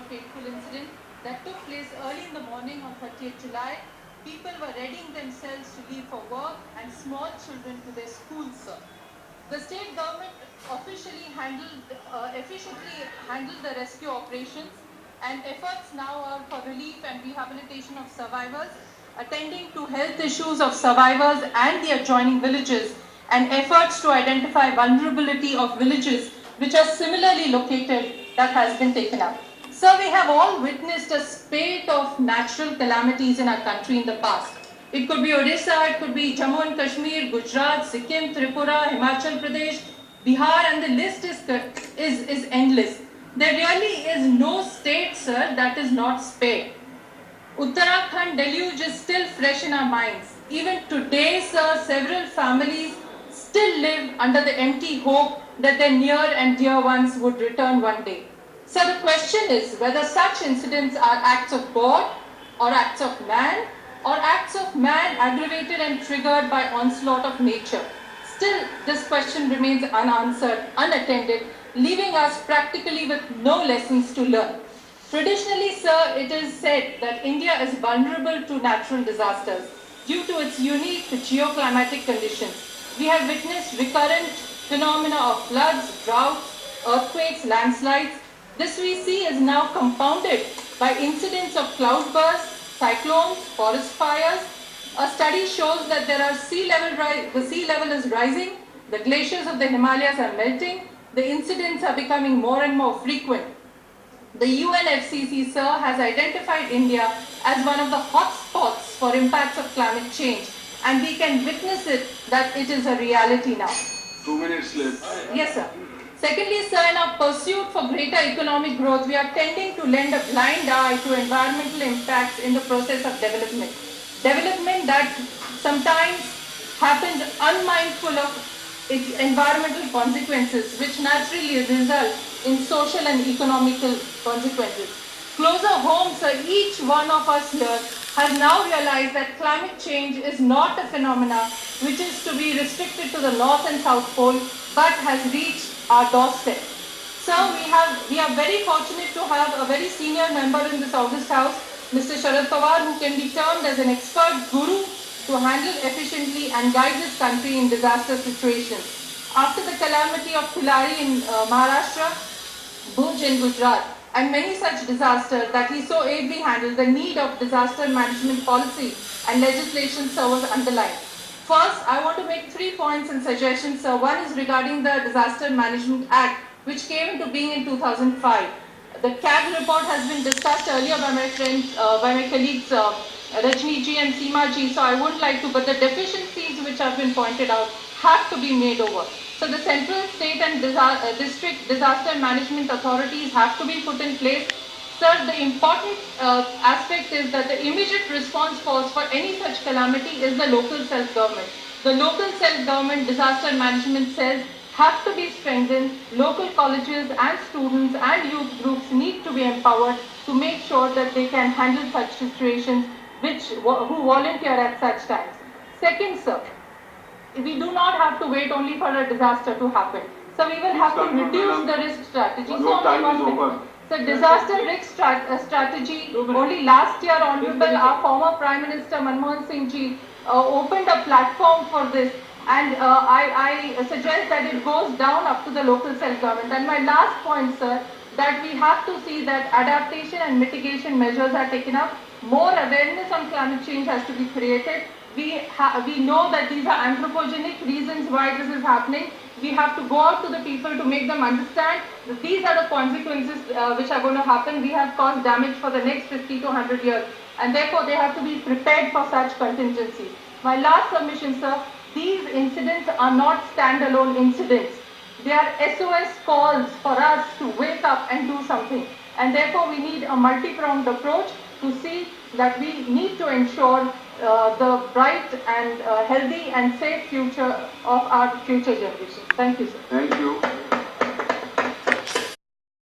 fateful incident that took place early in the morning on 30th July. People were readying themselves to leave for work and small children to their schools, sir. The state government efficiently handled the rescue operations, and efforts now are for relief and rehabilitation of survivors, attending to health issues of survivors and the adjoining villages, and efforts to identify vulnerability of villages which are similarly located that has been taken up. So we have all witnessed a spate of natural calamities in our country in the past. It could be Odisha, it could be Jammu and Kashmir, Gujarat, Sikkim, Tripura, Himachal Pradesh, Bihar, and the list is endless. There really is no state, sir, that is not spared. Uttarakhand deluge is still fresh in our minds. Even today, sir, several families still live under the empty hope that their near and dear ones would return one day. So the question is whether such incidents are acts of God or acts of man, or acts of man aggravated and triggered by onslaught of nature. Still, this question remains unanswered, unattended, leaving us practically with no lessons to learn. Traditionally, sir, it is said that India is vulnerable to natural disasters due to its unique geoclimatic conditions. We have witnessed recurrent phenomena of floods, droughts, earthquakes, landslides. This we see is now compounded by incidents of cloudbursts, cyclones, forest fires. A study shows that the sea level is rising, the glaciers of the Himalayas are melting, the incidents are becoming more and more frequent. The UNFCCC, sir, has identified India as one of the hotspots for impacts of climate change, and we can witness it that it is a reality now. 2 minutes left. Yes, sir. Secondly, sir, in our pursuit for greater economic growth, we are tending to lend a blind eye to environmental impacts in the process of development. Development that sometimes happens unmindful of its environmental consequences, which naturally result in social and economical consequences. Closer home, sir, each one of us here has now realized that climate change is not a phenomena which is to be restricted to the North and South Pole, but has reached our doorstep. Sir, we are very fortunate to have a very senior member in this August House, Mr. Sharad Pawar, who can be termed as an expert guru to handle efficiently and guide this country in disaster situations. After the calamity of Khilari in Maharashtra, Bhuj in Gujarat, and many such disasters that he so ably handled, the need of disaster management policy and legislation, sir, was underlined. First, I want to make 3 points and suggestions, sir. One is regarding the Disaster Management Act, which came into being in 2005. The CAG report has been discussed earlier by my friends, by my colleagues Rajni ji and Seema ji, so I wouldn't like to, but the deficiencies which have been pointed out have to be made over. So the central, state and district disaster management authorities have to be put in place. Sir, the important aspect is that the immediate response force for any such calamity is the local self-government. The local self-government disaster management cells have to be strengthened. Local colleges and students and youth groups need to be empowered to make sure that they can handle such situations who volunteer at such times. Second, sir, we do not have to wait only for a disaster to happen. So we will have to reduce the risk strategy. So disaster risk strategy, only last year, Honorable, our former Prime Minister Manmohan Singh ji opened a platform for this, and I suggest that it goes down up to the local self-government. And my last point, sir, that we have to see that adaptation and mitigation measures are taken up. More awareness on climate change has to be created. We know that these are anthropogenic reasons why this is happening. We have to go out to the people to make them understand that these are the consequences which are going to happen. We have caused damage for the next 50 to 100 years, and therefore they have to be prepared for such contingencies. My last submission, sir, these incidents are not standalone incidents. They are SOS calls for us to wake up and do something. And therefore we need a multi-pronged approach to see that we need to ensure the bright and healthy and safe future of our future generations. Thank you, sir. Thank you.